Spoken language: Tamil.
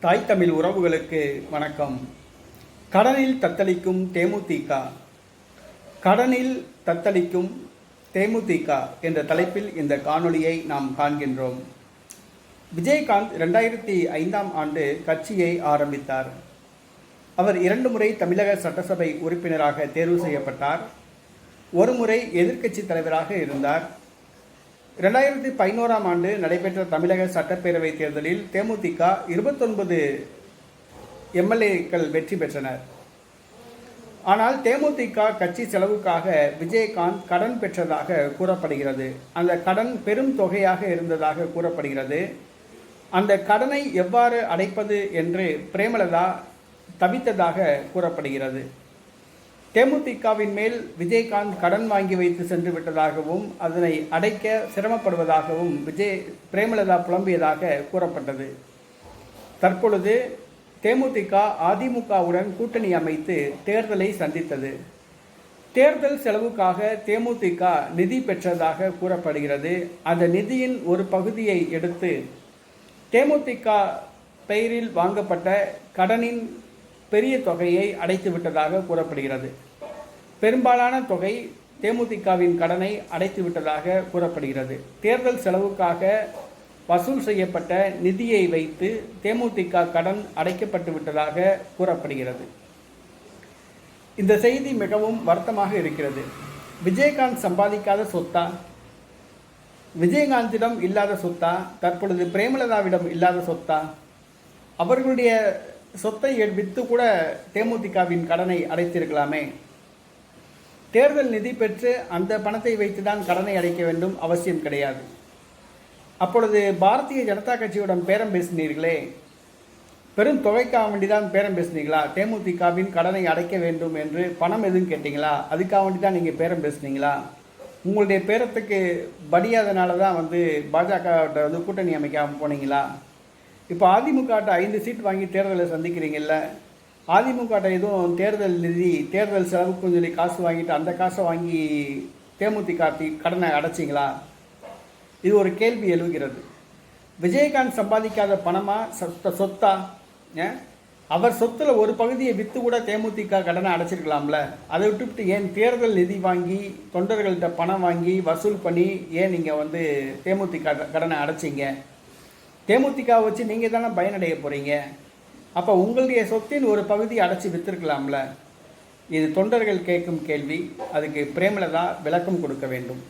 தாய் தமிழ் உறவுகளுக்கு வணக்கம். கடனில் தத்தளிக்கும் தேமுதிக. கடனில் தத்தளிக்கும் தேமுதிக என்ற தலைப்பில் இந்த காணொளியை நாம் காண்கின்றோம். விஜயகாந்த் 2005ஆம் ஆண்டு கட்சியை ஆரம்பித்தார். அவர் 2 முறை தமிழக சட்டசபை உறுப்பினராக தேர்வு செய்யப்பட்டார். ஒரு முறை எதிர்க்கட்சி தலைவராக இருந்தார். 2011ஆம் ஆண்டு நடைபெற்ற தமிழக சட்டப்பேரவை தேர்தலில் தேமுதிக 29 எம்எல்ஏக்கள் வெற்றி பெற்றனர். ஆனால் தேமுதிக கட்சி செலவுக்காக விஜயகாந்த் கடன் பெற்றதாக கூறப்படுகிறது. அந்த கடன் பெரும் தொகையாக இருந்ததாக கூறப்படுகிறது. அந்த கடனை எவ்வாறு அடைப்பது என்று பிரேமலதா தவித்ததாக கூறப்படுகிறது. தேமுதிகவின் மேல் விஜயகாந்த் கடன் வாங்கி வைத்து சென்று விட்டதாகவும் அதனை அடைக்க சிரமப்படுவதாகவும் பிரேமலதா புலம்பியதாக கூறப்பட்டது. தற்பொழுது தேமுதிக அதிமுகவுடன் கூட்டணி அமைத்து தேர்தலை சந்தித்தது. தேர்தல் செலவுக்காக தேமுதிக நிதி பெற்றதாக கூறப்படுகிறது. அந்த நிதியின் ஒரு பகுதியை எடுத்து தேமுதிக பெயரில் வாங்கப்பட்ட கடனின் பெரிய தொகையை அடைத்து விட்டதாக கூறப்படுகிறது. பெரும்பாலான தொகை தேமுதிகவின் கடனை அடைத்து விட்டதாக கூறப்படுகிறது. தேர்தல் செலவுக்காக வசூல் செய்யப்பட்ட நிதியை வைத்து தேமுதிக கடன் அடைக்கப்பட்டு விட்டதாக கூறப்படுகிறது. இந்த செய்தி மிகவும் வருத்தமாக இருக்கிறது. விஜயகாந்த் சம்பாதிக்காத சொத்தா, விஜயகாந்திடம் இல்லாத சொத்தா, தற்பொழுது பிரேமலதாவிடம் இல்லாத சொத்தா? அவர்களுடைய சொத்தை விற்று கூட தேமுதிகவின் கடனை அடைத்திருக்கலாமே. தேர்தல் நிதி பெற்று அந்த பணத்தை வைத்துதான் கடனை அடைக்க வேண்டும் அவசியம் கிடையாது. அப்பொழுது பாரதிய ஜனதா கட்சியுடன் பேரம் பேசினீர்களே, பெரும் தொகைக்காக வேண்டிதான் பேரம் பேசினீங்களா? தேமுதிகவின் கடனை அடைக்க வேண்டும் என்று பணம் எதுவும் கேட்டீங்களா? அதுக்காக வேண்டி தான் நீங்கள் பேரம் பேசுனீங்களா? உங்களுடைய பேரத்துக்கு படியாதனால தான் பாஜக கூட்டணி அமைக்காமல் போனீங்களா? இப்போ அதிமுக 5 சீட் வாங்கி தேர்தலை சந்திக்கிறீங்கல்ல, அதிமுக எதுவும் தேர்தல் நிதி தேர்தல் செலவுக்குன்னு சொல்லி காசு வாங்கிட்டு அந்த காசை வாங்கி தேமுதிக கடனை அடைச்சிங்களா? இது ஒரு கேள்வி எழுகிறது. விஜயகாந்த் சம்பாதிக்காத பணமா சொத்தா? அவர் சொத்துல ஒரு பகுதியை விற்று கூட தேமுதிக கடனை அடைச்சிருக்கலாம்ல. அதை விட்டுவிட்டு ஏன் தேர்தல் நிதி வாங்கி தொண்டர்கள்ட்ட பணம் வாங்கி வசூல் பண்ணி ஏன் நீங்கள் தேமுதிக கடனை அடைச்சிங்க? தேமுதிக வச்சு நீங்கள் தானே பயனடைய போகிறீங்க. அப்போ உங்களுடைய சொத்தின் ஒரு பகுதி அடைச்சி விற்றுருக்கலாம்ல. இது தொண்டர்கள் கேட்கும் கேள்வி. அதுக்கு பிரேமலதா விளக்கம் கொடுக்க வேண்டும்.